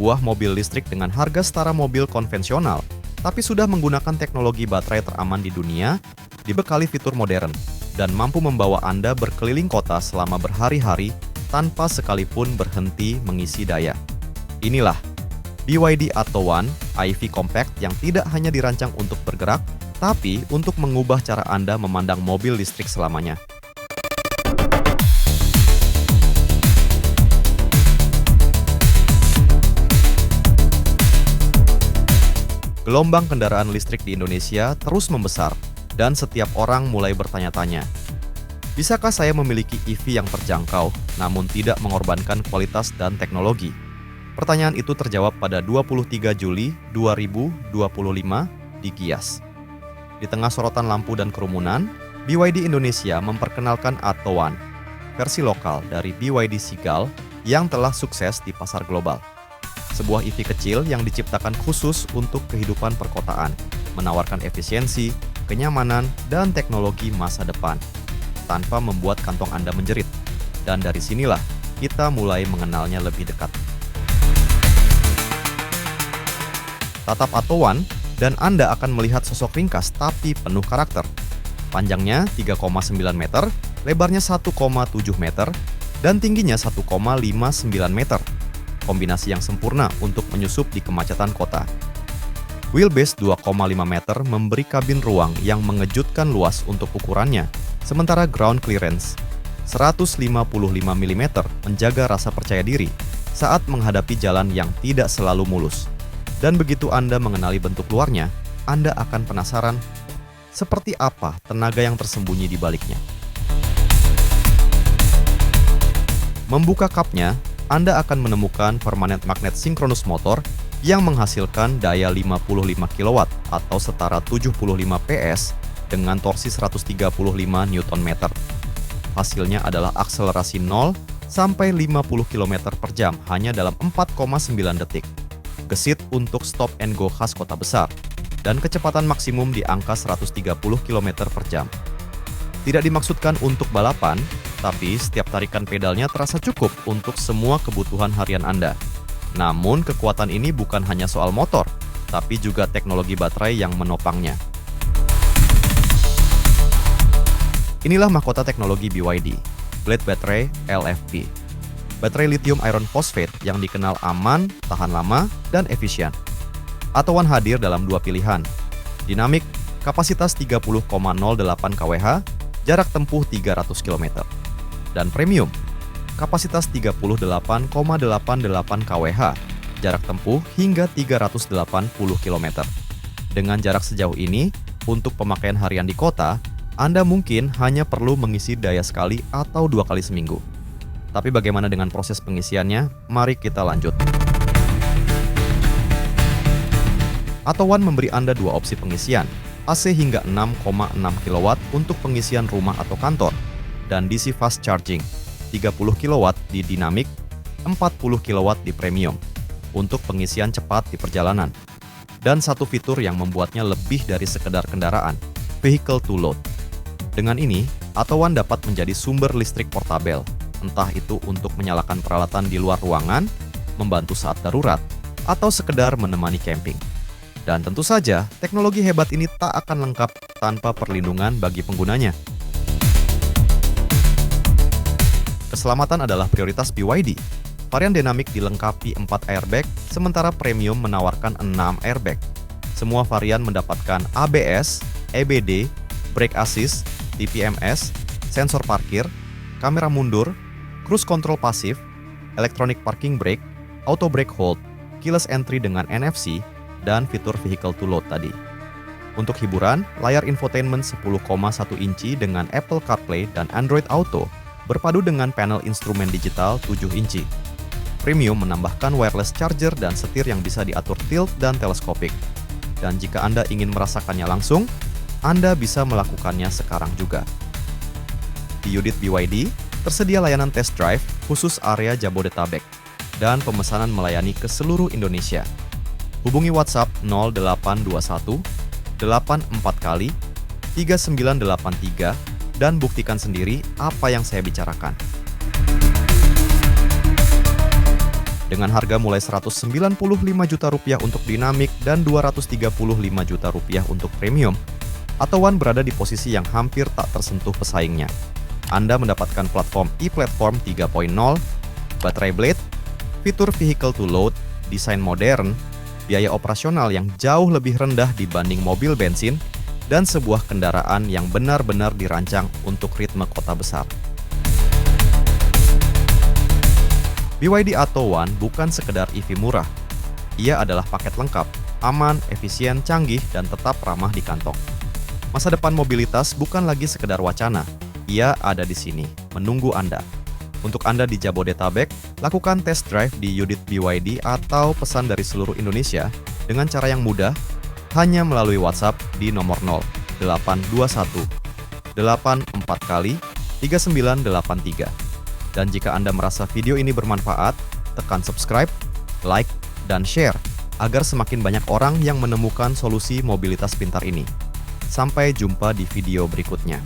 sebuah mobil listrik dengan harga setara mobil konvensional, tapi sudah menggunakan teknologi baterai teraman di dunia, dibekali fitur modern, dan mampu membawa Anda berkeliling kota selama berhari-hari tanpa sekalipun berhenti mengisi daya. Inilah BYD Atto One IV Compact yang tidak hanya dirancang untuk bergerak, tapi untuk mengubah cara Anda memandang mobil listrik selamanya. Gelombang kendaraan listrik di Indonesia terus membesar, dan setiap orang mulai bertanya-tanya, bisakah saya memiliki EV yang terjangkau, namun tidak mengorbankan kualitas dan teknologi? Pertanyaan itu terjawab pada 23 Juli 2025 di Gias. Di tengah sorotan lampu dan kerumunan, BYD Indonesia memperkenalkan Atto One, versi lokal dari BYD Seagull yang telah sukses di pasar global. Sebuah EV kecil yang diciptakan khusus untuk kehidupan perkotaan, menawarkan efisiensi, kenyamanan, dan teknologi masa depan, tanpa membuat kantong Anda menjerit. Dan dari sinilah kita mulai mengenalnya lebih dekat. Tatap Atto One, dan Anda akan melihat sosok ringkas tapi penuh karakter. Panjangnya 3,9 meter, lebarnya 1,7 meter, dan tingginya 1,59 meter. Kombinasi yang sempurna untuk menyusup di kemacetan kota. Wheelbase 2,5 meter memberi kabin ruang yang mengejutkan luas untuk ukurannya, sementara ground clearance 155 mm menjaga rasa percaya diri saat menghadapi jalan yang tidak selalu mulus. Dan begitu Anda mengenali bentuk luarnya, Anda akan penasaran seperti apa tenaga yang tersembunyi di baliknya. Membuka kapnya, Anda akan menemukan permanent magnet synchronous motor yang menghasilkan daya 55 kW atau setara 75 PS dengan torsi 135 Nm. Hasilnya adalah akselerasi 0 sampai 50 km per jam hanya dalam 4,9 detik. Gesit untuk stop and go khas kota besar, dan kecepatan maksimum di angka 130 km per jam. Tidak dimaksudkan untuk balapan, tapi setiap tarikan pedalnya terasa cukup untuk semua kebutuhan harian Anda. Namun kekuatan ini bukan hanya soal motor, tapi juga teknologi baterai yang menopangnya. Inilah mahkota teknologi BYD, Blade Battery LFP. Baterai lithium iron phosphate yang dikenal aman, tahan lama, dan efisien. Atto One hadir dalam dua pilihan. Dinamik, kapasitas 30,08 kWh, jarak tempuh 300 km. Dan premium, kapasitas 38,88 kWh, jarak tempuh hingga 380 km. Dengan jarak sejauh ini, untuk pemakaian harian di kota, Anda mungkin hanya perlu mengisi daya sekali atau 2 kali seminggu. Tapi bagaimana dengan proses pengisiannya? Mari kita lanjut. Atto One memberi Anda dua opsi pengisian, AC hingga 6,6 kW untuk pengisian rumah atau kantor, dan DC fast charging 30 kW di Dynamic, 40 kW di Premium untuk pengisian cepat di perjalanan. Dan satu fitur yang membuatnya lebih dari sekedar kendaraan, vehicle to load. Dengan ini, Atto One dapat menjadi sumber listrik portabel, entah itu untuk menyalakan peralatan di luar ruangan, membantu saat darurat, atau sekedar menemani camping. Dan tentu saja, teknologi hebat ini tak akan lengkap tanpa perlindungan bagi penggunanya. Keselamatan adalah prioritas BYD. Varian Dynamic dilengkapi 4 airbag, sementara Premium menawarkan 6 airbag. Semua varian mendapatkan ABS, EBD, brake assist, TPMS, sensor parkir, kamera mundur, cruise control pasif, electronic parking brake, auto brake hold, keyless entry dengan NFC, dan fitur vehicle to load tadi. Untuk hiburan, layar infotainment 10,1 inci dengan Apple CarPlay dan Android Auto berpadu dengan panel instrumen digital 7 inci. Premium menambahkan wireless charger dan setir yang bisa diatur tilt dan teleskopik. Dan jika Anda ingin merasakannya langsung, Anda bisa melakukannya sekarang juga. Di unit BYD, tersedia layanan test drive khusus area Jabodetabek dan pemesanan melayani ke seluruh Indonesia. Hubungi WhatsApp 0821 84 kali 3983 dan buktikan sendiri apa yang saya bicarakan. Dengan harga mulai Rp195 juta untuk Dynamic dan Rp235 juta untuk Premium, Atau One berada di posisi yang hampir tak tersentuh pesaingnya. Anda mendapatkan platform e-platform 3.0, baterai blade, fitur vehicle to load, desain modern, biaya operasional yang jauh lebih rendah dibanding mobil bensin, dan sebuah kendaraan yang benar-benar dirancang untuk ritme kota besar. BYD Atto One bukan sekedar EV murah. Ia adalah paket lengkap, aman, efisien, canggih, dan tetap ramah di kantong. Masa depan mobilitas bukan lagi sekedar wacana. Ia ada di sini, menunggu Anda. Untuk Anda di Jabodetabek, lakukan test drive di unit BYD atau pesan dari seluruh Indonesia dengan cara yang mudah, hanya melalui WhatsApp di nomor 0821 84 kali 3983. Dan jika Anda merasa video ini bermanfaat, tekan subscribe, like, dan share agar semakin banyak orang yang menemukan solusi mobilitas pintar ini. Sampai jumpa di video berikutnya.